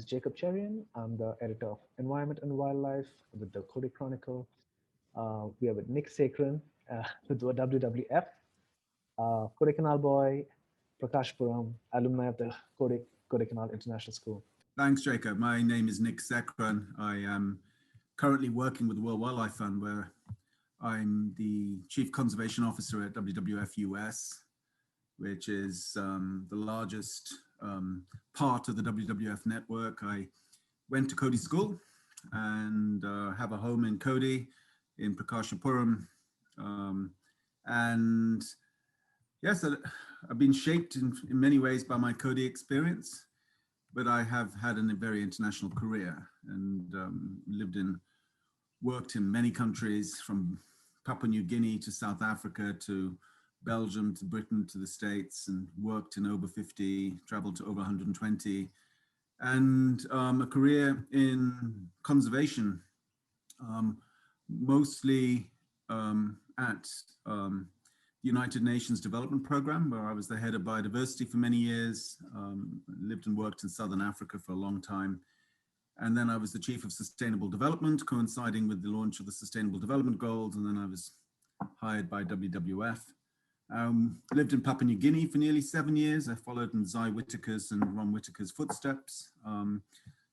is Jacob Cherian. I'm the editor of Environment and Wildlife with the Kodai Chronicle. We are with Nik Sekhran with the WWF, Kodaikanal boy, Prakashpuram, alumni of the Kodaikanal International School. Thanks, Jacob. My name is Nik Sekhran. I am currently working with the World Wildlife Fund, where I'm the Chief Conservation Officer at WWF-USA, which is the largest part of the WWF network. I went to Kodai School and have a home in Kodai, in Prakashpuram. And yes, I've been shaped in many ways by my Kodai experience, but I have had a very international career and worked in many countries, from Papua New Guinea to South Africa to Belgium to Britain to the States, and worked in over 50, traveled to over 120, and a career in conservation, mostly at the United Nations Development Program, where I was the head of biodiversity for many years, lived and worked in Southern Africa for a long time. And then I was the chief of sustainable development, coinciding with the launch of the Sustainable Development Goals. And then I was hired by WWF. Lived in Papua New Guinea for nearly 7 years. I followed in Zai Whittaker's and Ron Whittaker's footsteps. And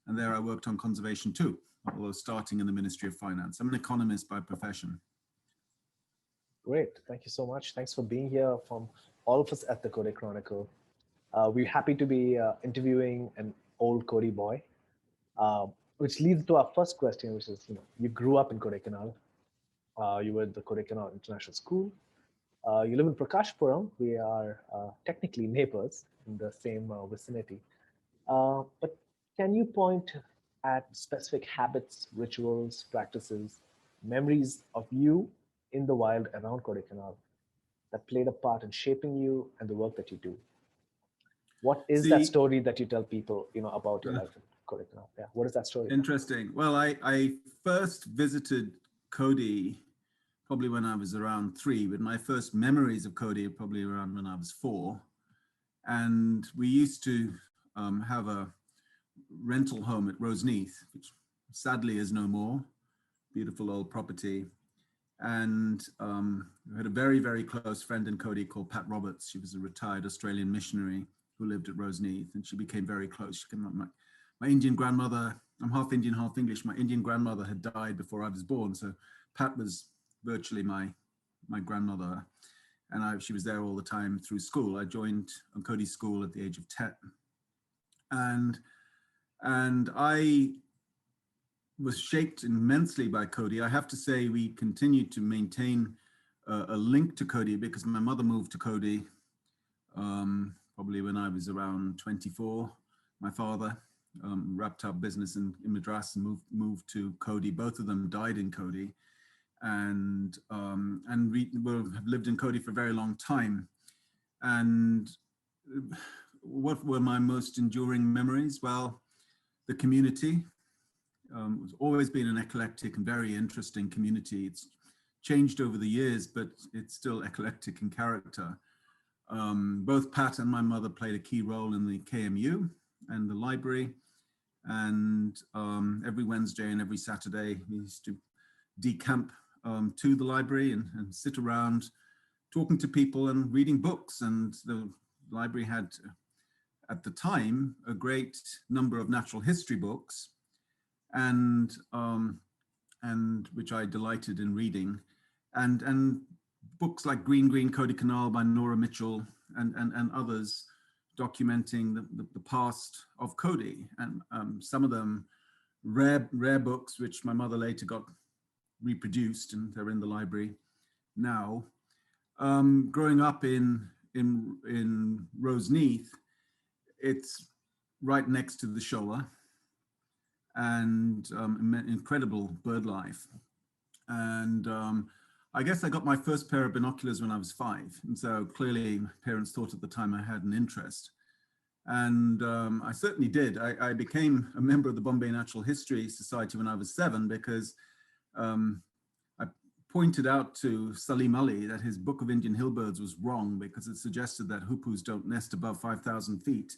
there I worked on conservation too, although starting in the Ministry of Finance. I'm an economist by profession. Great, thank you so much. Thanks for being here from all of us at the Kodai Chronicle. We're happy to be interviewing an old Kodai boy, which leads to our first question, which is, you grew up in Kodaikanal. You were at the Kodaikanal International School. You live in Prakashpuram. We are technically neighbors in the same vicinity. But can you point at specific habits, rituals, practices, memories of you in the wild around Kodaikanal that played a part in shaping you and the work that you do? What is that story that you tell people, about your life in Kodaikanal? Yeah, what is that story? Interesting. Well, I first visited Kodai probably when I was around 3, but my first memories of Kodai are probably around when I was 4. And we used to have a rental home at Roseneath, which sadly is no more. Beautiful old property. And we had a very, very close friend in Kodai called Pat Roberts. She was a retired Australian missionary who lived at Roseneath, and she became very close. She came up, my Indian grandmother, I'm half Indian, half English. My Indian grandmother had died before I was born, so Pat was virtually my grandmother, and she was there all the time through school. I joined Kodai School at the age of 10, and I was shaped immensely by Kodai. I have to say we continued to maintain a link to Kodai because my mother moved to Kodai probably when I was around 24. My father wrapped up business in Madras and moved to Kodai. Both of them died in Kodai, and we have lived in Kodai for a very long time. And what were my most enduring memories? Well, the community. It's always been an eclectic and very interesting community. It's changed over the years, but it's still eclectic in character. Both Pat and my mother played a key role in the KMU and the library. And every Wednesday and every Saturday, we used to decamp to the library and sit around talking to people and reading books. And the library had, at the time, a great number of natural history books, and which I delighted in reading, and books like Green Kodaikanal by Nora Mitchell and others documenting the past of Kodai, and some of them rare books which my mother later got reproduced, and they're in the library now. Growing up in Roseneath, it's right next to the Shola, and incredible bird life. And I guess I got my first pair of binoculars when I was 5. And so clearly my parents thought at the time I had an interest. And I certainly did. I became a member of the Bombay Natural History Society when I was 7 because I pointed out to Salim Ali that his Book of Indian Hillbirds was wrong because it suggested that hoopoes don't nest above 5,000 feet.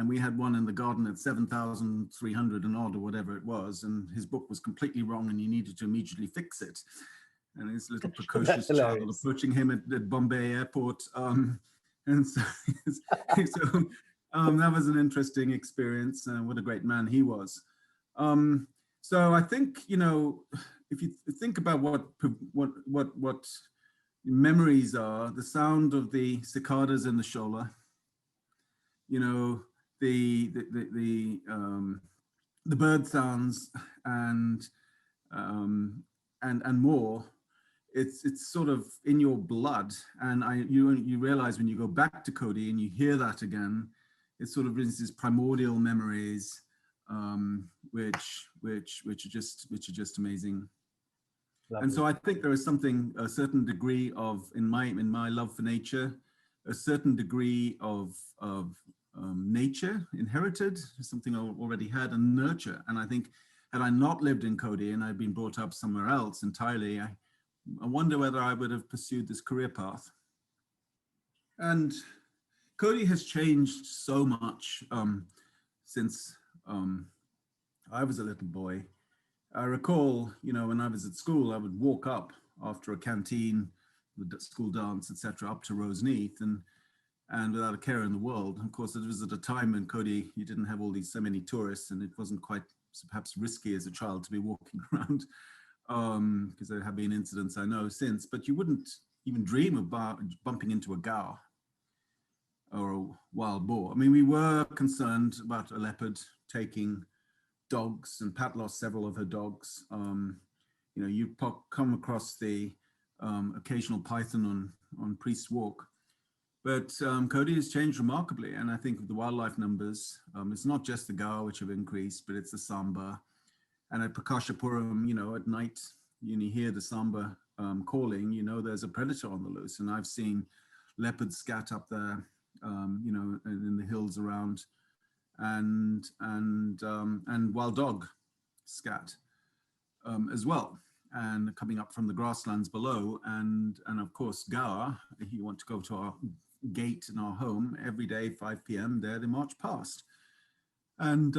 and we had one in the garden at 7,300 and odd or whatever it was, and his book was completely wrong and he nedded to immediately fix it. And his little precocious child approaching him at Bombay airport. And so, so that was an interesting experience. What a great man he was. So I think, you know, if you think about what memories are, the sound of the cicadas in the shola, you know, the bird sounds and more. It's sort of in your blood, and you realize when you go back to Kodai and you hear that again, it sort of brings these primordial memories, which are just amazing. Lovely. And so I think there is something, a certain degree of, in my love for nature, a certain degree of nature inherited, something I already had, and nurture. And I think had I not lived in Kodai and I'd been brought up somewhere else entirely, I wonder whether I would have pursued this career path. And Kodai has changed so much since I was a little boy. I recall, you know, when I was at school, I would walk up after a canteen, the school dance, etc., up to Roseneath, and without a care in the world. Of course, it was at a time when Kodai, you didn't have all these so many tourists, and it wasn't quite perhaps risky as a child to be walking around, because there have been incidents I know since, but you wouldn't even dream about bumping into a gaur or a wild boar. I mean, we were concerned about a leopard taking dogs, and Pat lost several of her dogs. You know, you come across the occasional python on Priest's Walk, but Kodai has changed remarkably, and I think the wildlife numbers, it's not just the gaur which have increased, but it's the samba. And at Prakashapuram, you know, at night, you hear the samba calling, you know, there's a predator on the loose. And I've seen leopards scat up there, you know, in the hills around, and wild dog scat as well, and coming up from the grasslands below. And of course, gaur, if you want to go to our gate in our home every day, 5 p.m. there, they march past. And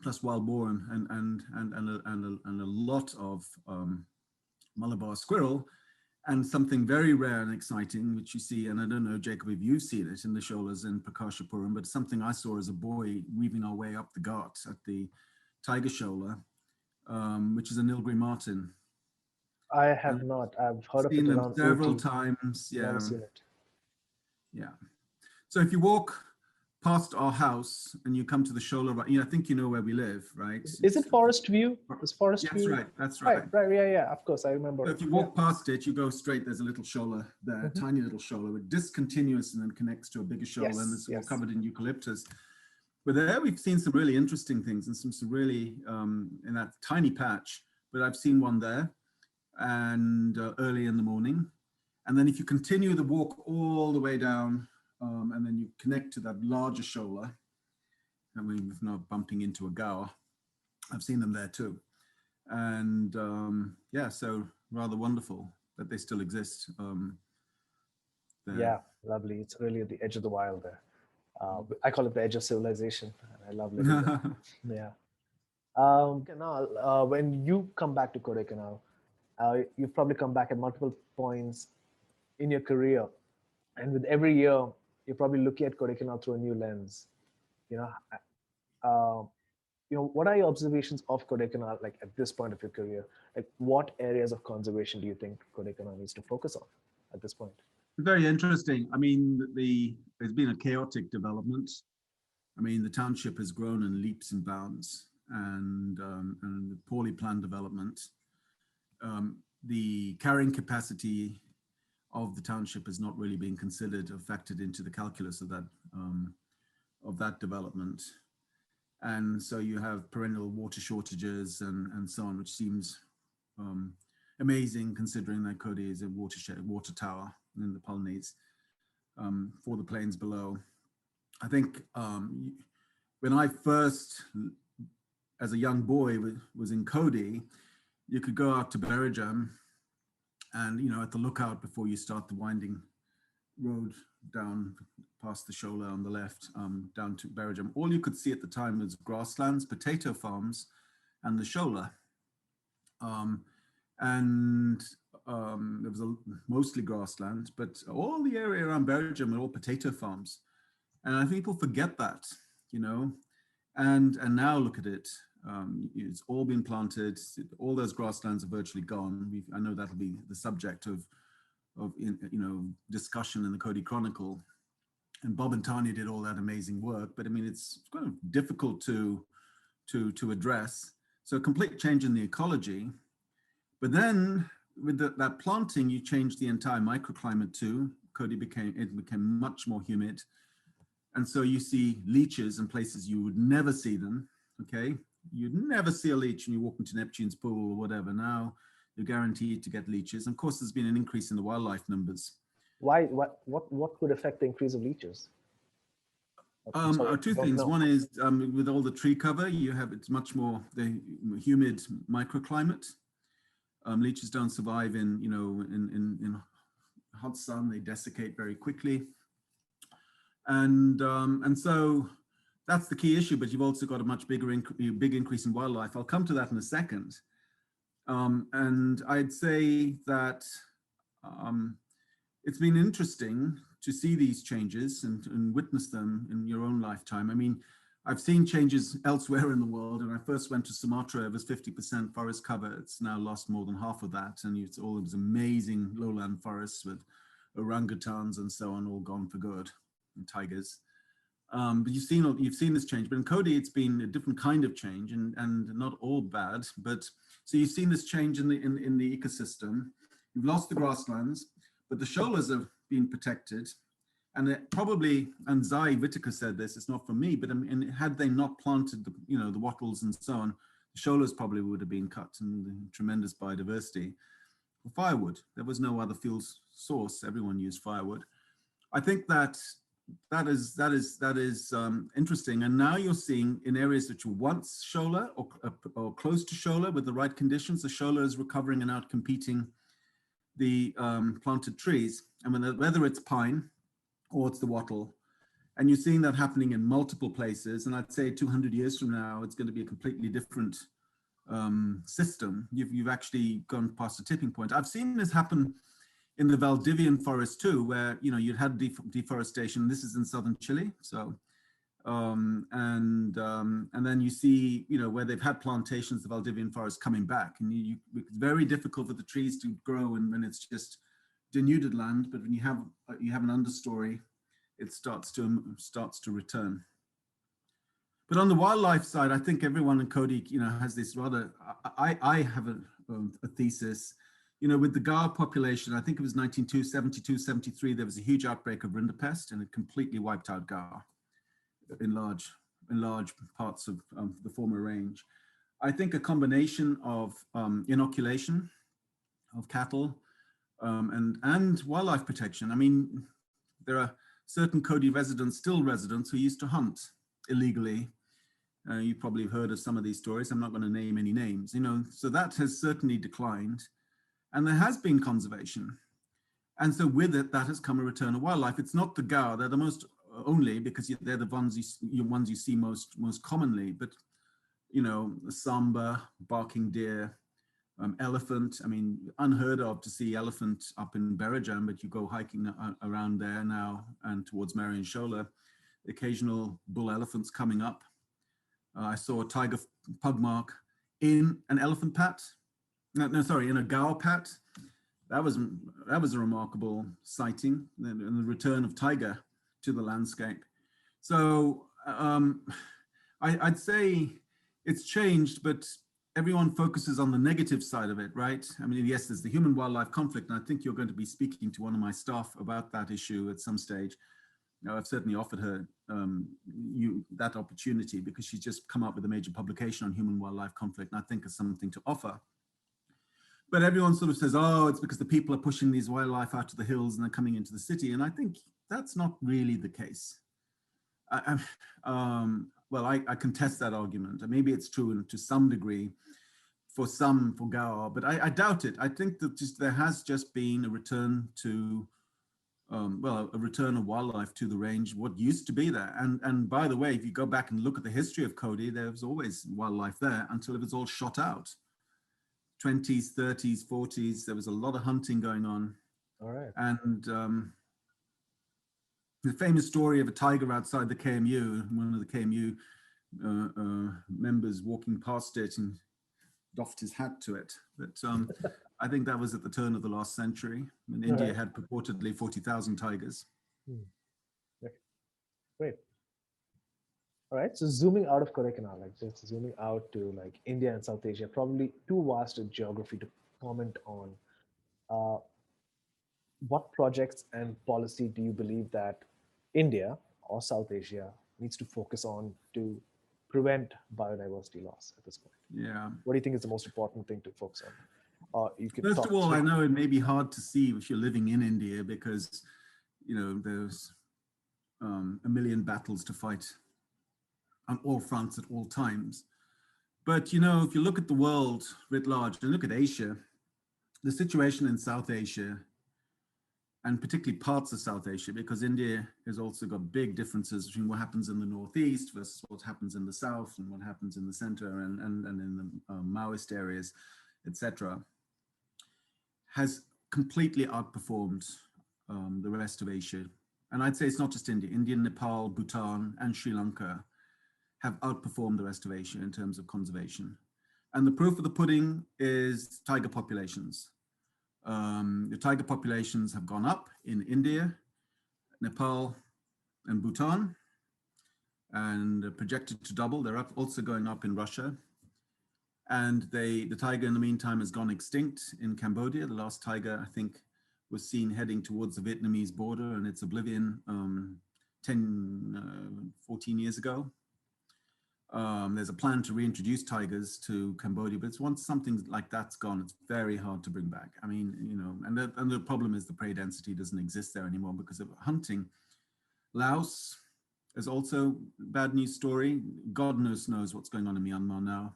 plus wild boar and a lot of Malabar squirrel, and something very rare and exciting, which you see, and I don't know, Jacob, if you've seen it in the sholas in Prakashapuram, but something I saw as a boy weaving our way up the Ghats at the Tiger Shola, which is a Nilgiri martin. I have not. I've heard of it around several times. Yeah. Never seen it. Yeah. So if you walk past our house and you come to the shola, right? You know, I think you know where we live, right? Is it Forest View? Is Forest View? That's right. That's right. Right. Yeah. Of course, I remember. So if you walk past it, you go straight. There's a little shola there, tiny little shola, with discontinuous and then connects to a bigger shola, and it's all covered in eucalyptus. But there we've seen some really interesting things, and some really in that tiny patch. But I've seen one there, and early in the morning, and then if you continue the walk all the way down. And then you connect to that larger shola. I mean, if not bumping into a gaur, I've seen them there too. And yeah, so rather wonderful that they still exist. Yeah, lovely. It's really at the edge of the wild there. I call it the edge of civilization. I love living there. Yeah. Canal, when you come back to Kodaikanal, you've probably come back at multiple points in your career. And with every year, you're probably looking at Kodaikanal through a new lens. You know, what are your observations of Kodaikanal, like at this point of your career? Like, what areas of conservation do you think Kodaikanal needs to focus on at this point? Very interesting. I mean, there's been a chaotic development. I mean, the township has grown in leaps and bounds, and poorly planned development. The carrying capacity of the township is not really being considered or factored into the calculus of that development. And so you have perennial water shortages and so on, which seems amazing considering that Kodai is a water tower in the Polynese for the plains below. I think when I first, as a young boy, was in Kodai, you could go out to Berejam, and, you know, at the lookout before you start the winding road down past the shola on the left, down to Berejam. All you could see at the time was grasslands, potato farms, and the shola. And there was mostly grassland, but all the area around Berejam were all potato farms. And I think people forget that, you know, and now look at it. It's all been planted. All those grasslands are virtually gone. I know that'll be the subject of you know, discussion in the Kodai Chronicle. And Bob and Tanya did all that amazing work, but I mean, it's kind of difficult to address. So a complete change in the ecology. But then with that planting, you changed the entire microclimate too. Kodai became much more humid. And so you see leeches in places you would never see them, okay? You'd never see a leech when you walk into Neptune's pool or whatever. Now you're guaranteed to get leeches. And of course, there's been an increase in the wildlife numbers. Why? What could affect the increase of leeches? Two things. One is with all the tree cover, it's much more the humid microclimate. Leeches don't survive in, you know, in hot sun. They desiccate very quickly. And so that's the key issue, but you've also got a much big increase in wildlife. I'll come to that in a second. And I'd say that it's been interesting to see these changes and witness them in your own lifetime. I mean, I've seen changes elsewhere in the world. And I first went to Sumatra, it was 50% forest cover. It's now lost more than half of that. And it's all these amazing lowland forests with orangutans and so on, all gone for good, and tigers. But you've seen this change. But in Kodai, it's been a different kind of change, and not all bad. But so you've seen this change in the ecosystem. You've lost the grasslands, but the sholas have been protected. And it probably, and Zai Whitaker said this, it's not from me, but I mean, had they not planted the, you know, the wattles and so on, the sholas probably would have been cut, and tremendous biodiversity. For firewood, there was no other fuel source. Everyone used firewood. I think that is interesting. And now you're seeing in areas which were once shola or close to shola with the right conditions, the shola is recovering and out competing the planted trees. And whether it's pine or it's the wattle, and you're seeing that happening in multiple places. And I'd say 200 years from now, it's going to be a completely different system. You've actually gone past a tipping point. I've seen this happen in the Valdivian forest too, where, you know, you'd had deforestation. This is in southern Chile. So, and then you see, you know, where they've had plantations, the Valdivian forest coming back, and it's very difficult for the trees to grow, and when it's just denuded land. But when you have an understory, it starts to return. But on the wildlife side, I think everyone in Kodai, you know, has this rather. I have a thesis. You know, with the Gar population, I think it was 1972, 73, there was a huge outbreak of rinderpest, and it completely wiped out Gar in large parts of the former range. I think a combination of inoculation of cattle and wildlife protection. I mean, there are certain Kodai residents, still residents, who used to hunt illegally. You probably have heard of some of these stories. I'm not going to name any names, you know, so that has certainly declined. And there has been conservation. And so with it, that has come a return of wildlife. It's not the Gar, they're the most only, because they're the ones you see most commonly. But, you know, the samba, barking deer, elephant. I mean, unheard of to see elephant up in Berejam, but you go hiking around there now and towards Marian Shola, occasional bull elephants coming up. I saw a tiger pug mark in an elephant pat. In a Gar pat. That was a remarkable sighting, and the return of tiger to the landscape. So I'd say it's changed, but everyone focuses on the negative side of it, right? I mean, yes, there's the human-wildlife conflict, and I think you're going to be speaking to one of my staff about that issue at some stage. Now, I've certainly offered her that opportunity because she's just come up with a major publication on human-wildlife conflict, and I think has something to offer. But everyone sort of says, oh, it's because the people are pushing these wildlife out to the hills and they're coming into the city. And I think that's not really the case. Well, I contest that argument. And maybe it's true to some degree for Gar, but I doubt it. I think that there has just been a return to well, a return of wildlife to the range, what used to be there. And by the way, if you go back and look at the history of Kodai, there was always wildlife there until it was all shot out. 20s, 30s, 40s, there was a lot of hunting going on. All right. And the famous story of a tiger outside the KMU, one of the KMU members walking past it and doffed his hat to it. But I think that was at the turn of the last century, when India had purportedly 40,000 tigers. Okay. Great. All right. So zooming out of Kodaikanal, like just zooming out to like India and South Asia, probably too vast a geography to comment on. Uh, what projects and policy do you believe that India or South Asia needs to focus on to prevent biodiversity loss at this point? Yeah. What do you think is the most important thing to focus on? You could First talk of all, through. I know it may be hard to see if you're living in India because, you know, there's a million battles to fight on all fronts at all times. But, you know, if you look at the world writ large and look at Asia, the situation in South Asia, and particularly parts of South Asia, because India has also got big differences between what happens in the Northeast versus what happens in the South and what happens in the center and in the Maoist areas, etc., has completely outperformed the rest of Asia. And I'd say it's not just India. India, Nepal, Bhutan, and Sri Lanka have outperformed the rest of Asia in terms of conservation. And the proof of the pudding is tiger populations. The tiger populations have gone up in India, Nepal, and Bhutan, and are projected to double. They're also going up in Russia. And the tiger in the meantime has gone extinct in Cambodia. The last tiger, I think, was seen heading towards the Vietnamese border and its oblivion 14 years ago. There's a plan to reintroduce tigers to Cambodia, but once something like that's gone, it's very hard to bring back. I mean, you know, and the problem is the prey density doesn't exist there anymore because of hunting. Laos is also a bad news story. God knows what's going on in Myanmar now.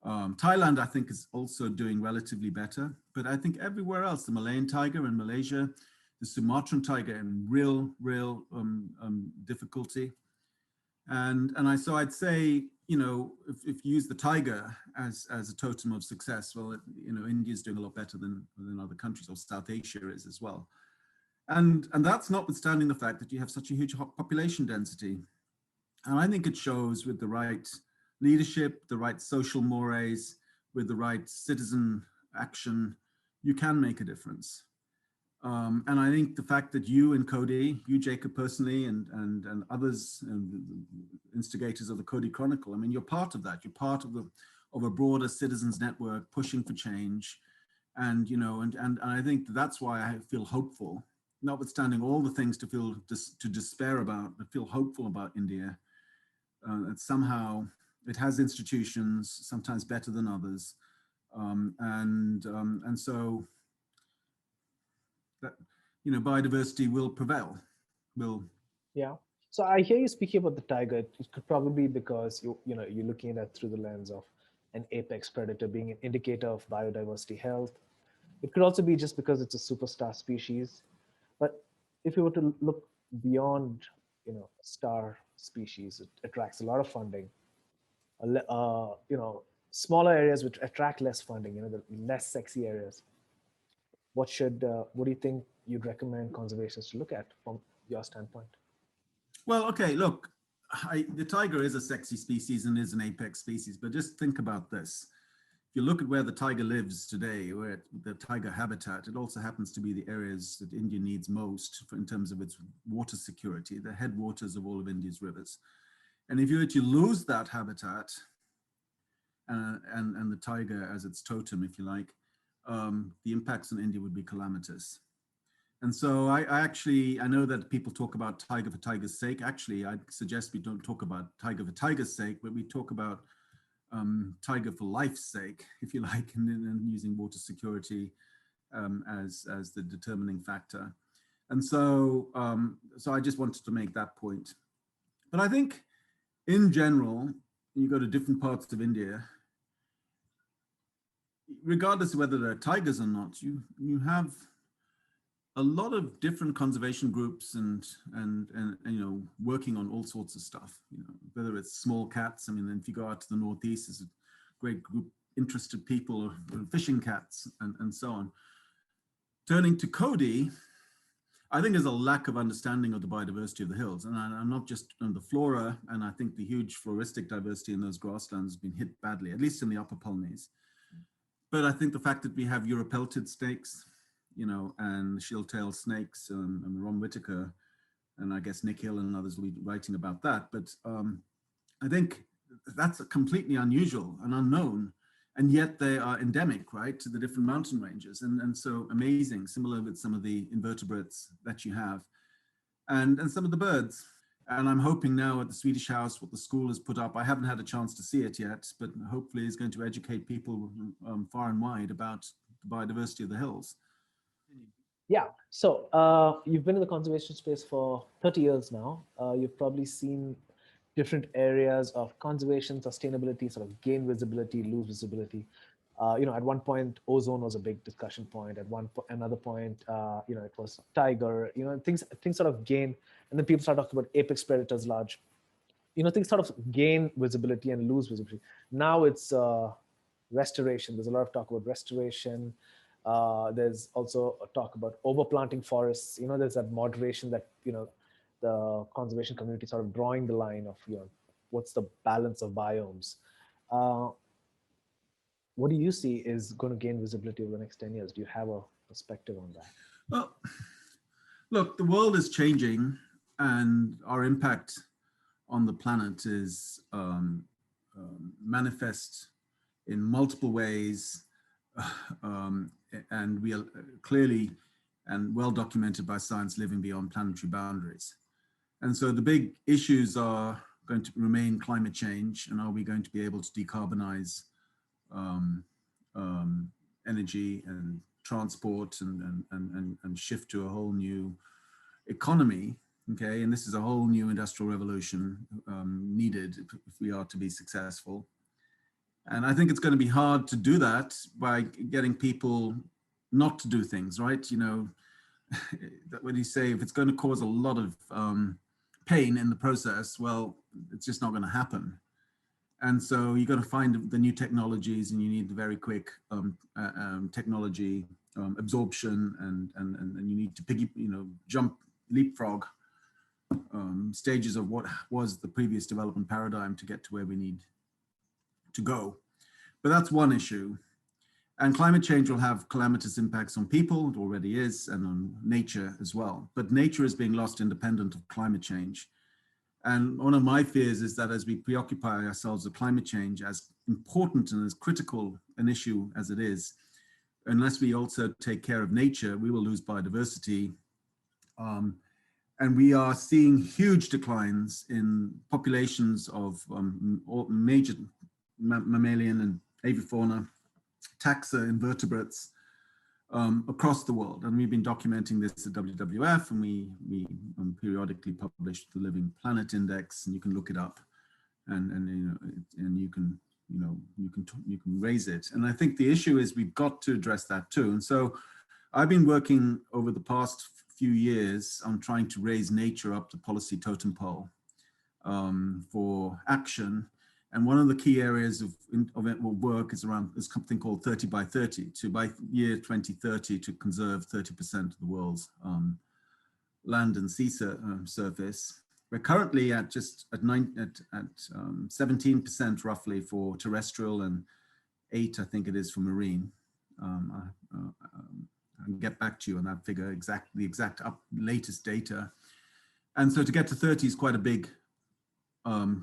Thailand, I think, is also doing relatively better, but I think everywhere else, the Malayan tiger in Malaysia, the Sumatran tiger in real difficulty. And so I'd say, you know, if you use the tiger as a totem of success, well, you know, India's doing a lot better than other countries, or South Asia is as well. And that's notwithstanding the fact that you have such a huge population density. And I think it shows with the right leadership, the right social mores, with the right citizen action, you can make a difference. And I think the fact that you and Kodai, you Jacob personally, and others, and instigators of the Kodai Chronicle, I mean, you're part of that. You're part of a broader citizens network pushing for change, and you know, and I think that's why I feel hopeful, notwithstanding all the things to despair about, but feel hopeful about India. That somehow it has institutions, sometimes better than others, and so that, you know, biodiversity will prevail. Yeah. So I hear you speaking about the tiger. It could probably be because you're looking at it through the lens of an apex predator being an indicator of biodiversity health. It could also be just because it's a superstar species. But if you were to look beyond, star species, it attracts a lot of funding. Smaller areas which attract less funding, the less sexy areas. What do you think you'd recommend conservationists to look at from your standpoint? Well, okay, look, the tiger is a sexy species and is an apex species, but just think about this. If you look at where the tiger lives today, where the tiger habitat, it also happens to be the areas that India needs most in terms of its water security, the headwaters of all of India's rivers. And if you were to lose that habitat and the tiger as its totem, if you like, the impacts on India would be calamitous. And so I know that people talk about tiger for tiger's sake. Actually, I'd suggest we don't talk about tiger for tiger's sake, but we talk about tiger for life's sake, if you like, and using water security as the determining factor. And so, so I just wanted to make that point. But I think in general, you go to different parts of India, regardless of whether they're tigers or not, you have a lot of different conservation groups and you know, working on all sorts of stuff, you know, whether it's small cats. I mean, if you go out to the Northeast, there's a great group interested people, fishing cats and so on. Turning to Kodai, I think there's a lack of understanding of the biodiversity of the hills, and I'm not just on the flora, and I think the huge floristic diversity in those grasslands has been hit badly, at least in the upper Pyrenees. But I think the fact that we have Europeltid snakes, you know, and shield-tailed snakes, and Ron Whitaker, and I guess Nick Hill and others will be writing about that. But I think that's completely unusual and unknown, and yet they are endemic, right, to the different mountain ranges, and so amazing, similar with some of the invertebrates that you have, and some of the birds. And I'm hoping now at the Swedish House, what the school has put up, I haven't had a chance to see it yet, but hopefully is going to educate people far and wide about the biodiversity of the hills. Yeah, so you've been in the conservation space for 30 years now. You've probably seen different areas of conservation, sustainability, sort of gain visibility, lose visibility. You know, at one point, ozone was a big discussion point. At another point, you know, it was tiger. You know, things sort of gain, and then people start talking about apex predators, large. You know, things sort of gain visibility and lose visibility. Now it's restoration. There's a lot of talk about restoration. There's also a talk about overplanting forests. You know, there's that moderation that, you know, the conservation community sort of drawing the line of, you know, what's the balance of biomes. What do you see is going to gain visibility over the next 10 years? Do you have a perspective on that? Well, look, the world is changing, and our impact on the planet is manifest in multiple ways, and we are clearly and well documented by science living beyond planetary boundaries. And so the big issues are going to remain climate change, and are we going to be able to decarbonize energy and transport and shift to a whole new economy, okay? And this is a whole new industrial revolution needed if we are to be successful. And I think it's going to be hard to do that by getting people not to do things, right? You know, when you say if it's going to cause a lot of pain in the process, well, it's just not going to happen. And so you got to find the new technologies, and you need the very quick technology absorption, and you need to jump, leapfrog stages of what was the previous development paradigm to get to where we need to go. But that's one issue. And climate change will have calamitous impacts on people, it already is, and on nature as well. But nature is being lost independent of climate change. And one of my fears is that as we preoccupy ourselves with climate change, as important and as critical an issue as it is, unless we also take care of nature, we will lose biodiversity. And we are seeing huge declines in populations of major mammalian and avifauna, taxa, invertebrates across the world. And we've been documenting this at WWF, and we periodically publish the Living Planet Index, and you can look it up, and you can raise it. And I think the issue is we've got to address that too. And so I've been working over the past few years on trying to raise nature up the policy totem pole for action. And one of the key areas of it will work is around this something called 30 by 30, to by year 2030 to conserve 30% of the world's land and sea surface. We're currently at 17% roughly for terrestrial, and 8, I think it is, for marine. I'll get back to you on that figure, the exact latest data. And so to get to 30 is quite a big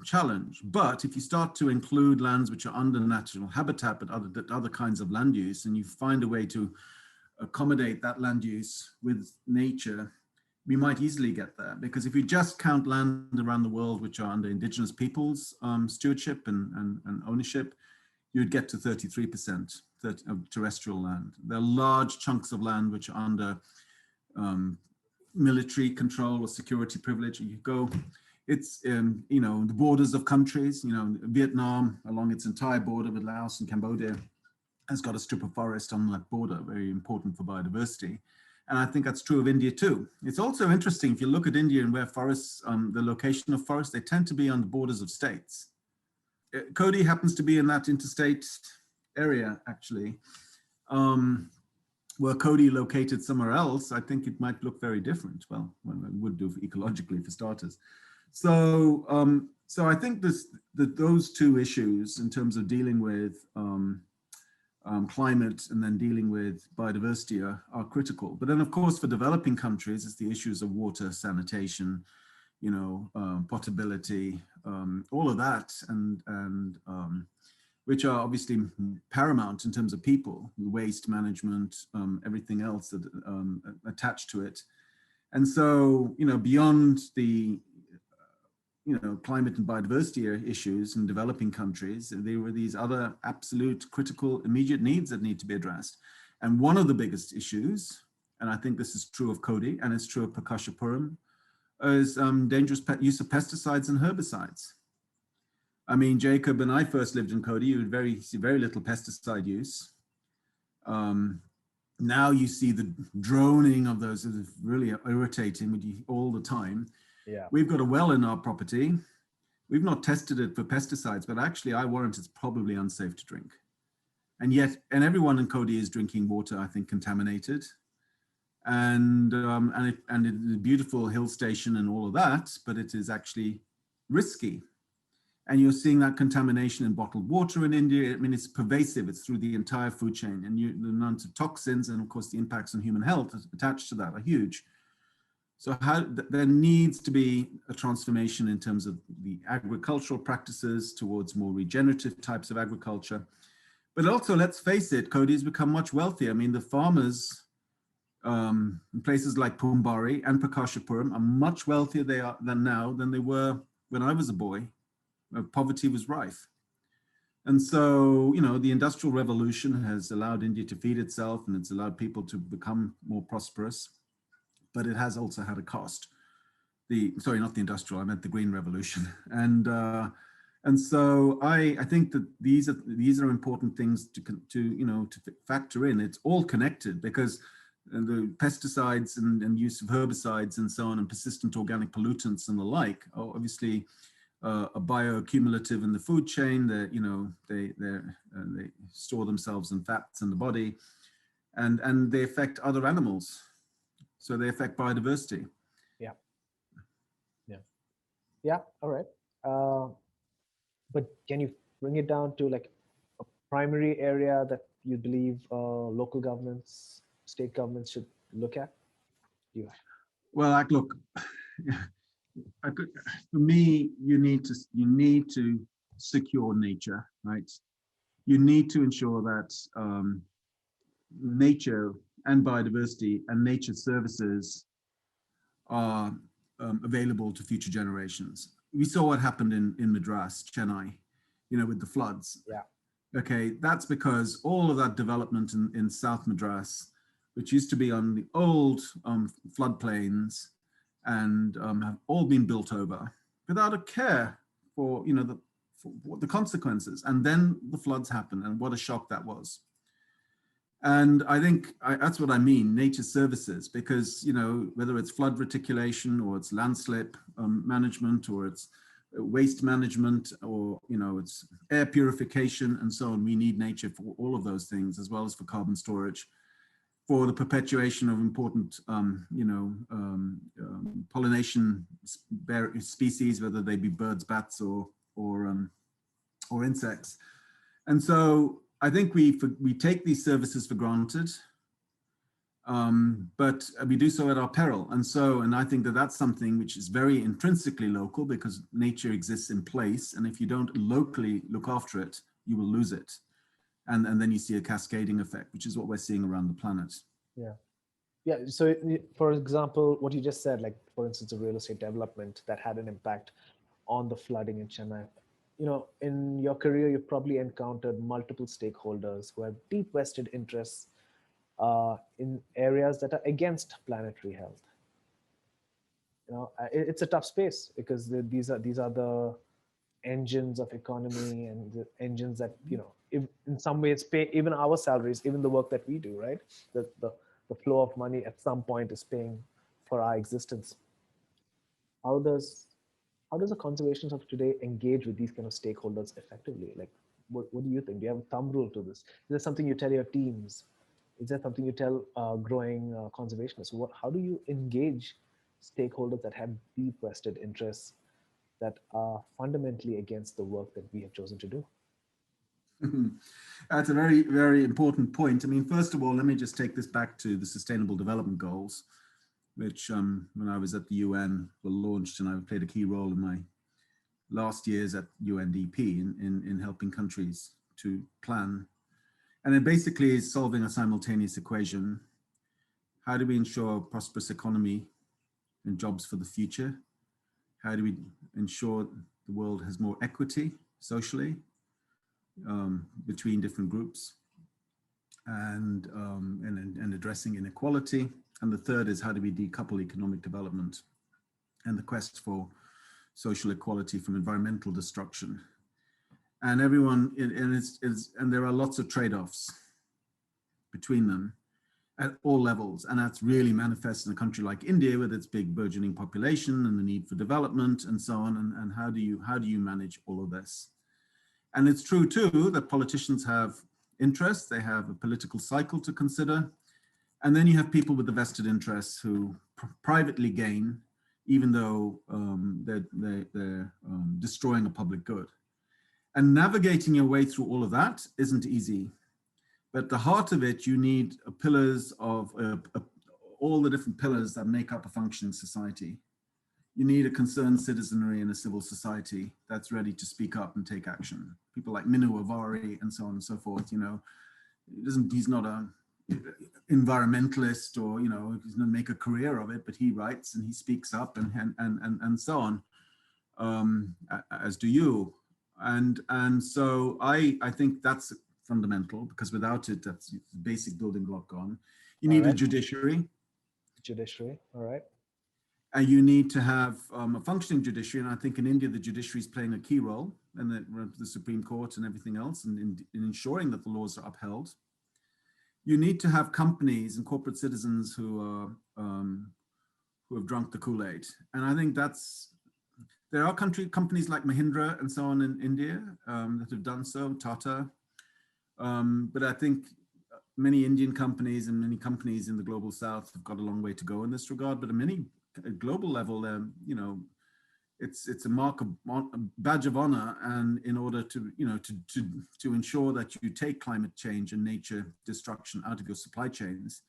challenge. But if you start to include lands which are under natural habitat, but other kinds of land use, and you find a way to accommodate that land use with nature, we might easily get there. Because if you just count land around the world which are under indigenous peoples' stewardship and ownership, you'd get to 33% of terrestrial land. There are large chunks of land which are under military control or security privilege. You go, it's the borders of countries. Vietnam, along its entire border with Laos and Cambodia, has got a strip of forest on that border, very important for biodiversity. And I think that's true of India too. It's also interesting, if you look at India and where forests, the location of forests, they tend to be on the borders of states. Kodi happens to be in that interstate area, actually. Were Kodi located somewhere else, I think it might look very different. Well, it would do ecologically for starters. So, so I think those two issues in terms of dealing with climate and then dealing with biodiversity are critical. But then, of course, for developing countries, it's the issues of water, sanitation, potability, all of that, and which are obviously paramount in terms of people, waste management, everything else that attached to it. And so, beyond the climate and biodiversity issues in developing countries, there were these other absolute critical immediate needs that need to be addressed. And one of the biggest issues, and I think this is true of Kodi and it's true of Prakashapuram, is dangerous use of pesticides and herbicides. I mean, Jacob and I first lived in Kodi, you would see very little pesticide use. Now you see the droning of those, is really irritating all the time. Yeah. We've got a well in our property. We've not tested it for pesticides, but actually I warrant it's probably unsafe to drink. And yet, everyone in Kodi is drinking water, I think, contaminated. And it's a beautiful hill station and all of that, but it is actually risky. And you're seeing that contamination in bottled water in India. I mean, it's pervasive. It's through the entire food chain, and the amount of toxins and, of course, the impacts on human health attached to that are huge. So there needs to be a transformation in terms of the agricultural practices towards more regenerative types of agriculture. But also, let's face it, Kodi has become much wealthier. I mean, the farmers in places like Pumbari and Prakashapuram are much wealthier than they were when I was a boy. Poverty was rife. And so, the Industrial Revolution has allowed India to feed itself, and it's allowed people to become more prosperous, but it has also had a cost. Sorry, not the Industrial, I meant the Green Revolution. And so I think that these are important things to factor in. It's all connected, because the pesticides and use of herbicides and so on, and persistent organic pollutants and the like are obviously a bioaccumulative in the food chain. They store themselves in fats in the body, and they affect other animals. So they affect biodiversity. Yeah. All right. But can you bring it down to like a primary area that you believe local governments, state governments should look at? Well, look. For me, you need to secure nature, right? You need to ensure that nature and biodiversity and nature services are available to future generations. We saw what happened in Madras, Chennai, with the floods. Yeah. Okay, that's because all of that development in South Madras, which used to be on the old floodplains, and have all been built over without a care for the consequences. And then the floods happened, and what a shock that was. And I think that's what I mean, nature services, because whether it's flood reticulation or it's landslip management, or it's waste management, or it's air purification and so on, we need nature for all of those things, as well as for carbon storage, for the perpetuation of important, pollination species, whether they be birds, bats, or insects. And so I think we take these services for granted, but we do so at our peril. And I think that that's something which is very intrinsically local, because nature exists in place, and if you don't locally look after it, you will lose it. And then you see a cascading effect, which is what we're seeing around the planet. Yeah. So, for example, what you just said, like, for instance, a real estate development that had an impact on the flooding in Chennai. In your career, you've probably encountered multiple stakeholders who have deep vested interests in areas that are against planetary health. It's a tough space, because these are the engines of economy, and the engines that if in some ways pay even our salaries, even the work that we do, right? The the flow of money at some point is paying for our existence. How does the conservationists of today engage with these kind of stakeholders effectively? Like, what do you think? Do you have a thumb rule to this? Is there something you tell your teams? Is there something you tell growing conservationists? How do you engage stakeholders that have deep vested interests that are fundamentally against the work that we have chosen to do? That's a very, very important point. I mean, first of all, let me just take this back to the Sustainable Development Goals, which when I was at the UN were launched, and I played a key role in my last years at UNDP in helping countries to plan. And it basically is solving a simultaneous equation. How do we ensure a prosperous economy and jobs for the future? How do we ensure the world has more equity socially between different groups, and addressing inequality? And the third is, how do we decouple economic development and the quest for social equality from environmental destruction? And everyone, and there are lots of trade-offs between them at all levels. And that's really manifest in a country like India with its big burgeoning population and the need for development and so on. And how do you manage all of this? And it's true too that politicians have interests, they have a political cycle to consider. And then you have people with the vested interests who privately gain, even though they're destroying a public good. And navigating your way through all of that isn't easy. But at the heart of it, you need pillars of all the different pillars that make up a functioning society. You need a concerned citizenry and a civil society that's ready to speak up and take action. People like Minu Avari and so on and so forth. You know, he's not a environmentalist, or, you know, he's going to make a career of it, but he writes and he speaks up and so on, as do you. And so I think that's fundamental, because without it, that's the basic building block gone. You need a judiciary. All right. And you need to have a functioning judiciary. And I think in India, the judiciary is playing a key role, and the Supreme Court and everything else, and in ensuring that the laws are upheld. You need to have companies and corporate citizens who have drunk the Kool-Aid. And I think there are companies like Mahindra and so on in India that have done so, Tata. But I think many Indian companies and many companies in the global South have got a long way to go in this regard. But at many global level, you know, it's a badge of honor, and in order to, you know, to ensure that you take climate change and nature destruction out of your supply chains.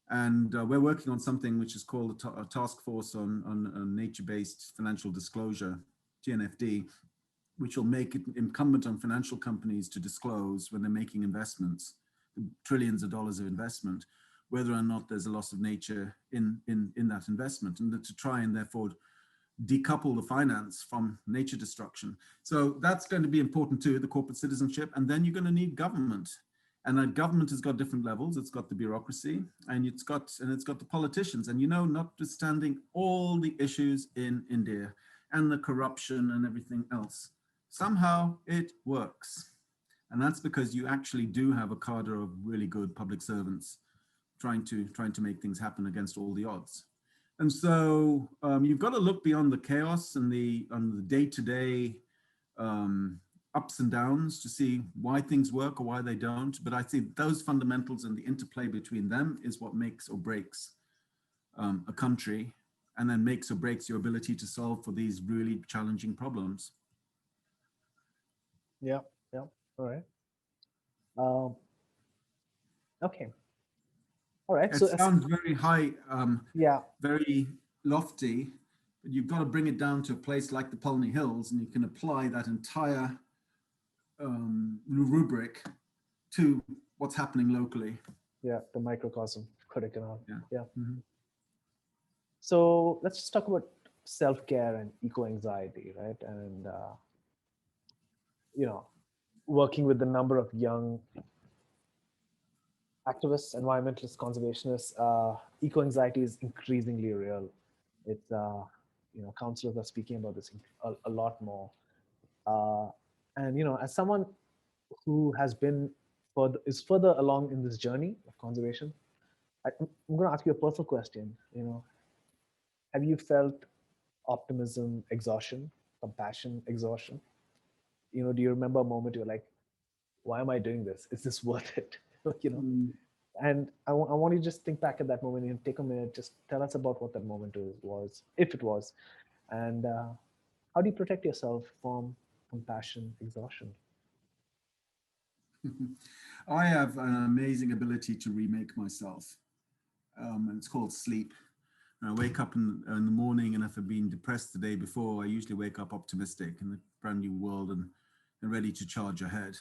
And we're working on something which is called a task force on nature-based financial disclosure, TNFD, which will make it incumbent on financial companies to disclose when they're making investments, trillions of dollars of investment, whether or not there's a loss of nature in that investment, and to try and therefore decouple the finance from nature destruction. So that's going to be important too, the corporate citizenship. And then you're going to need government. And that government has got different levels. It's got the bureaucracy, and it's got the politicians. And, you know, notwithstanding all the issues in India and the corruption and everything else, somehow it works. And that's because you actually do have a cadre of really good public servants trying to make things happen against all the odds. And so you've got to look beyond the chaos and the day-to-day ups and downs to see why things work or why they don't. But I think those fundamentals and the interplay between them is what makes or breaks a country, and then makes or breaks your ability to solve for these really challenging problems. Yeah. All right. Okay. All right. It sounds very high, yeah, very lofty, but you've got to bring it down to a place like the Polney Hills, and you can apply that entire rubric to what's happening locally. Yeah, the microcosm, Kodaikanal. Yeah. Mm-hmm. So let's just talk about self-care and eco-anxiety, right? And you know, working with a number of young activists, environmentalists, conservationists, eco-anxiety is increasingly real. It's you know, counselors are speaking about this a lot more. And you know, as someone who has been is further along in this journey of conservation, I'm going to ask you a personal question. Have you felt optimism exhaustion, compassion exhaustion? Do you remember a moment you're like, why am I doing this? Is this worth it? you know, Mm. and I want you to just think back at that moment and take a minute, just tell us about what that moment was, if it was, and how do you protect yourself from compassion exhaustion? I have an amazing ability to remake myself. And it's called sleep. And I wake up in the morning, and if I've been depressed the day before, I usually wake up optimistic in a brand new world and ready to charge ahead.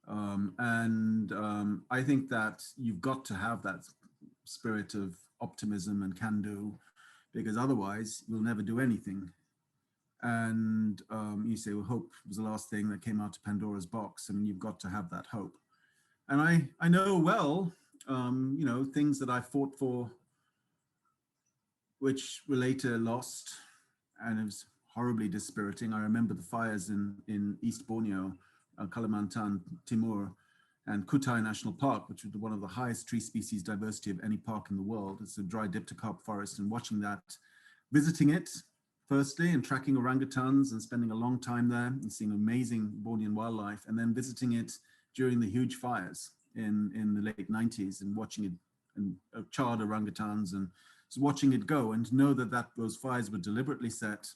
I think that you've got to have that spirit of optimism and can do, because otherwise you'll never do anything. And you say, well, hope was the last thing that came out of Pandora's box. I mean, you've got to have that hope. And I know well, things that I fought for, which were later lost, and it was horribly dispiriting. I remember the fires in East Borneo, Kalimantan, Timur, and Kutai National Park, which was one of the highest tree species diversity of any park in the world. It's a dry dipterocarp forest, and watching that, visiting it, firstly, and tracking orangutans and spending a long time there and seeing amazing Bornean wildlife, and then visiting it during the huge fires in the late 90s and watching it, and charred orangutans, and so watching it go, and to know that those fires were deliberately set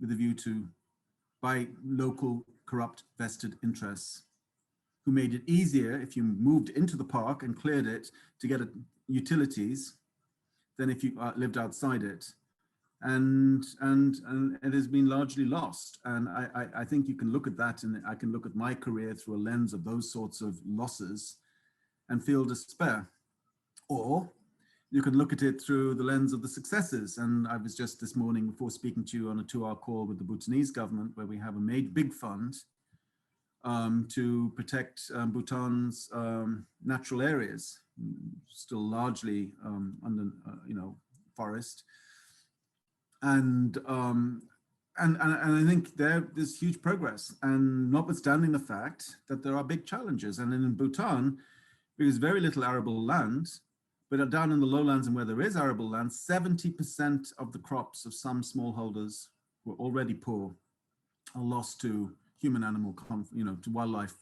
with a view to, by local corrupt vested interests, who made it easier if you moved into the park and cleared it to get utilities than if you lived outside it. And it has been largely lost. And I think you can look at that, and I can look at my career through a lens of those sorts of losses and feel despair. Or you can look at it through the lens of the successes. And I was just this morning, before speaking to you, on a 2-hour call with the Bhutanese government, where we have a big fund to protect Bhutan's natural areas, still largely under, forest. And I think there's huge progress, and notwithstanding the fact that there are big challenges. And in Bhutan, there's very little arable land, but down in the lowlands and where there is arable land, 70% of the crops of some smallholders were already poor, are lost to human animal, to wildlife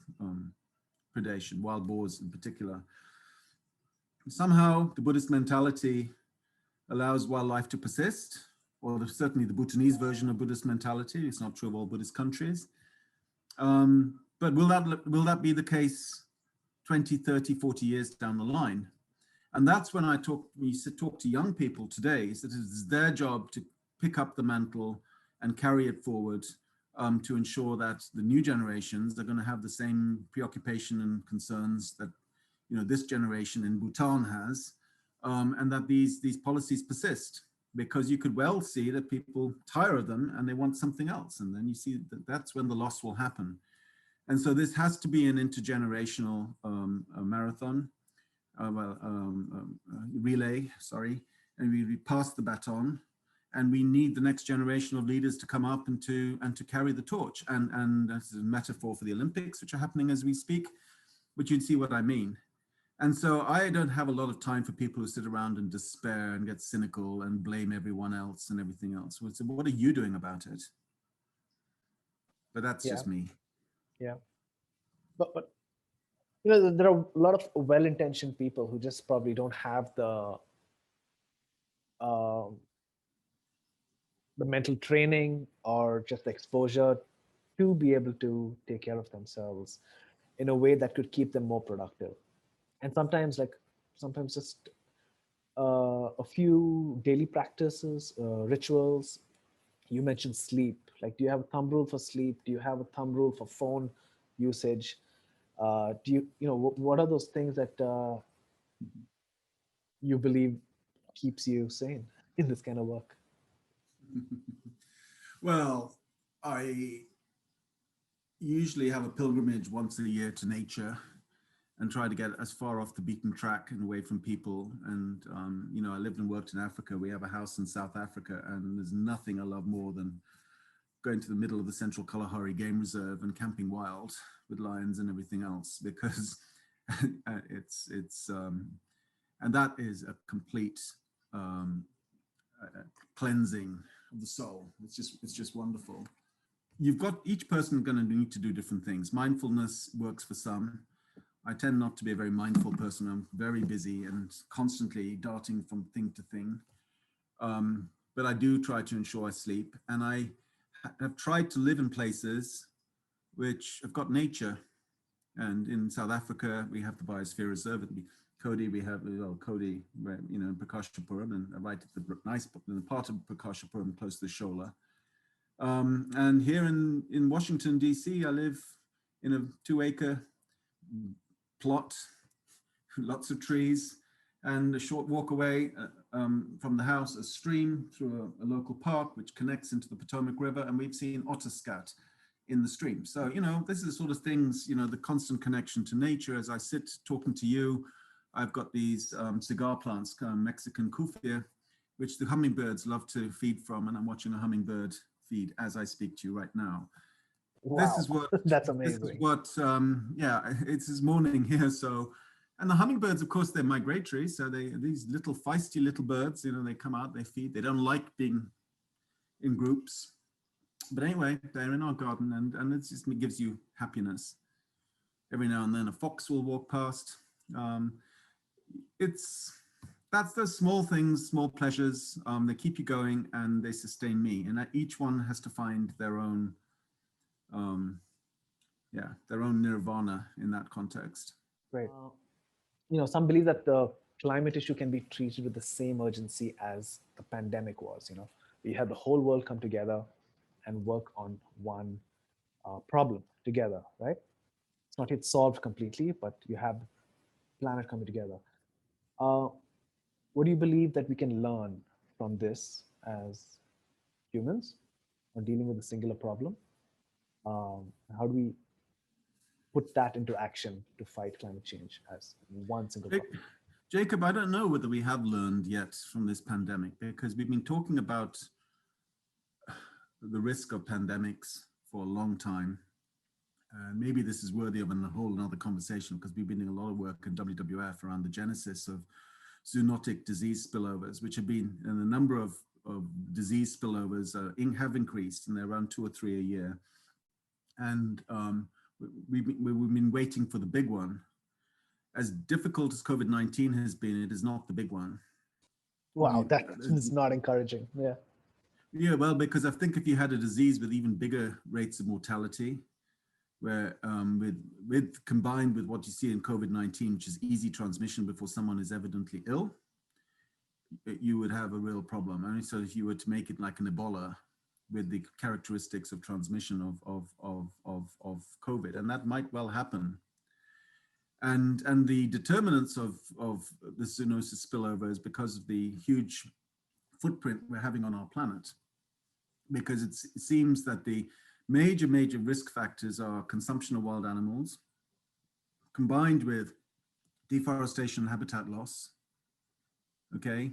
predation, wild boars in particular. Somehow the Buddhist mentality allows wildlife to persist, or certainly the Bhutanese version of Buddhist mentality. It's not true of all Buddhist countries. But will that be the case 20, 30, 40 years down the line? And that's when talk to young people today, is that it's their job to pick up the mantle and carry it forward, to ensure that the new generations are going to have the same preoccupation and concerns that this generation in Bhutan has, and that these policies persist, because you could well see that people tire of them and they want something else, and then you see that's when the loss will happen. And so this has to be an intergenerational marathon, relay, sorry, and we pass the baton. And we need the next generation of leaders to come up and to carry the torch. And that's a metaphor for the Olympics, which are happening as we speak, but you'd see what I mean. And so I don't have a lot of time for people who sit around and despair and get cynical and blame everyone else and everything else. So what are you doing about it? But that's Yeah, just me. yeah. But there are a lot of well-intentioned people who just probably don't have um, the mental training or just the exposure to be able to take care of themselves in a way that could keep them more productive. And sometimes just a few daily practices, rituals. You mentioned sleep. Like, do you have a thumb rule for sleep? Do you have a thumb rule for phone usage? Do what are those things that you believe keeps you sane in this kind of work? Well, I usually have a pilgrimage once a year to nature and try to get as far off the beaten track and away from people. And, I lived and worked in Africa. We have a house in South Africa, and there's nothing I love more than going to the middle of the Central Kalahari Game Reserve and camping wild with lions and everything else, because And that is a complete cleansing of the soul. It's just wonderful. You've got each person going to need to do different things. Mindfulness works for some. I tend not to be a very mindful person. I'm very busy and constantly darting from thing to thing. But I do try to ensure I sleep. And I have tried to live in places which have got nature. And in South Africa, we have the Biosphere Reserve. At Kodai, we have Kodai, in Prakashapuram, and right at the nice part of Prakashapuram, close to the Shola. And here in Washington, D.C., I live in a 2-acre plot, lots of trees, and a short walk away from the house, a stream through a local park, which connects into the Potomac River, and we've seen otter scat in the stream. So, this is the sort of things, the constant connection to nature. As I sit talking to you, I've got these cigar plants, Mexican kufia, which the hummingbirds love to feed from, and I'm watching a hummingbird feed as I speak to you right now. Wow, this is what that's amazing. This is what it's this morning here. So, and the hummingbirds, of course, they're migratory. So these little feisty little birds, they come out, they feed. They don't like being in groups, but anyway, they're in our garden, and it just gives you happiness. Every now and then a fox will walk past. That's the small things, small pleasures. They keep you going and they sustain me. And each one has to find their own, their own nirvana in that context. Right. Some believe that the climate issue can be treated with the same urgency as the pandemic was. We had the whole world come together and work on one problem together, right? It's not yet solved completely, but you have the planet coming together. What do you believe that we can learn from this as humans on dealing with a singular problem? How do we put that into action to fight climate change as one single problem? Jacob, I don't know whether we have learned yet from this pandemic, because we've been talking about the risk of pandemics for a long time. Maybe this is worthy of a whole another conversation, because we've been doing a lot of work in WWF around the genesis of zoonotic disease spillovers, which have been, and the number of disease spillovers have increased, and they're around 2 or 3 a year. And we've been waiting for the big one. As difficult as COVID-19 has been, it is not the big one. Wow, that is not encouraging. Yeah. Yeah, well, because I think if you had a disease with even bigger rates of mortality, where combined with what you see in COVID-19, which is easy transmission before someone is evidently ill, you would have a real problem. And so if you were to make it like an Ebola with the characteristics of transmission of COVID, and that might well happen. And the determinants of the zoonosis spillover is because of the huge footprint we're having on our planet. Because it seems that the major risk factors are consumption of wild animals, combined with deforestation and habitat loss, okay?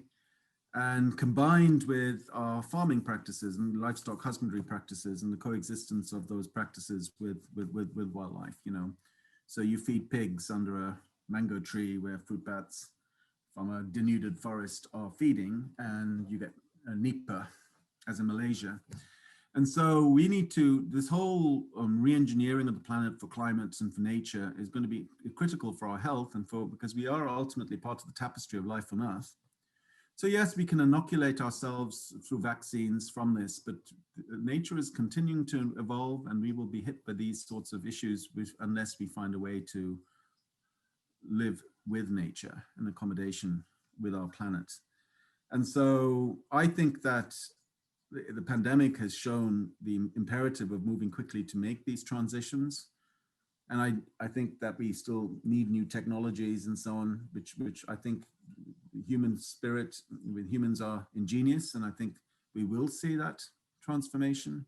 And combined with our farming practices and livestock husbandry practices and the coexistence of those practices with wildlife, So you feed pigs under a mango tree where fruit bats from a denuded forest are feeding, and you get a Nipah, as in Malaysia. And so we need to, this whole re-engineering of the planet for climate and for nature is going to be critical for our health and because we are ultimately part of the tapestry of life on Earth. So yes, we can inoculate ourselves through vaccines from this, but nature is continuing to evolve, and we will be hit by these sorts of issues unless we find a way to live with nature in accommodation with our planet. And so I think that the pandemic has shown the imperative of moving quickly to make these transitions. And I think that we still need new technologies and so on, which I think the human spirit with humans are ingenious, and I think we will see that transformation,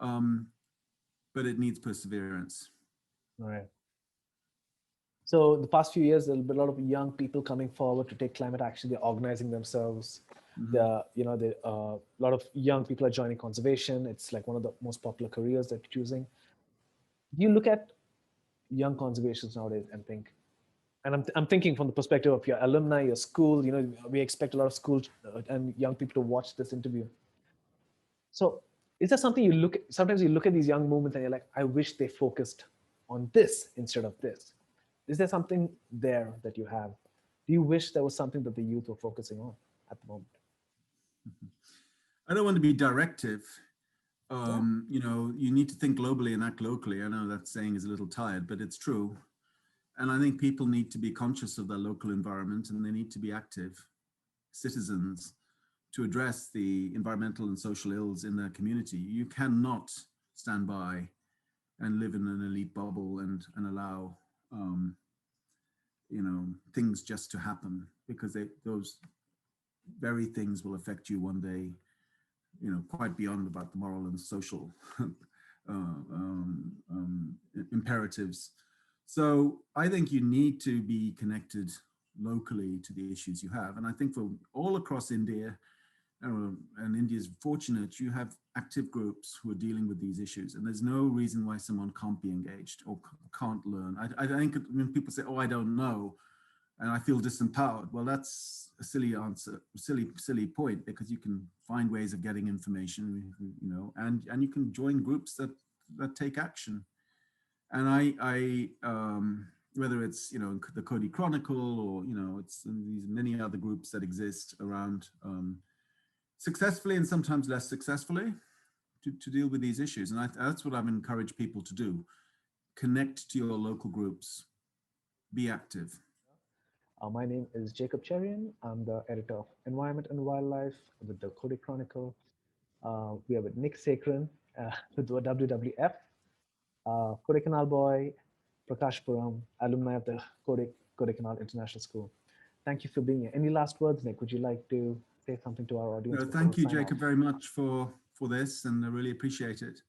but it needs perseverance. All right. So the past few years, there'll be a lot of young people coming forward to take climate action. They're organizing themselves. Mm-hmm. A lot of young people are joining conservation. It's like one of the most popular careers that you're choosing. Do you look at young conservationists nowadays and think, and I'm thinking from the perspective of your alumni, your school. We expect a lot of schools and young people to watch this interview. So is there something sometimes you look at these young movements and you're like, I wish they focused on this instead of this. Is there something there that you have? Do you wish there was something that the youth were focusing on at the moment? I don't want to be directive. You need to think globally and act locally. I know that saying is a little tired, but it's true. And I think people need to be conscious of their local environment, and they need to be active citizens to address the environmental and social ills in their community. You cannot stand by and live in an elite bubble and allow things just to happen, because those very things will affect you one day, quite beyond about the moral and social imperatives. So I think you need to be connected locally to the issues you have. And I think for all across India, and India is fortunate, you have active groups who are dealing with these issues. And there's no reason why someone can't be engaged or can't learn. I think when people say, oh, I don't know, and I feel disempowered, well, that's a silly answer, silly point, because you can find ways of getting information, and you can join groups that take action. And I whether it's the Kodai Chronicle, or it's these many other groups that exist around, successfully and sometimes less successfully, to deal with these issues. And that's what I've encouraged people to do: connect to your local groups, be active. My name is Jacob Cherian. I'm the editor of Environment and Wildlife with the Kodai Chronicle. We are with Nik Sekhran with the WWF, Kodaikanal boy, Prakash Puram, alumni of the Kodaikanal International School. Thank you for being here. Any last words, Nik? Would you like to say something to our audience? Thank you, Jacob, very much for this, and I really appreciate it.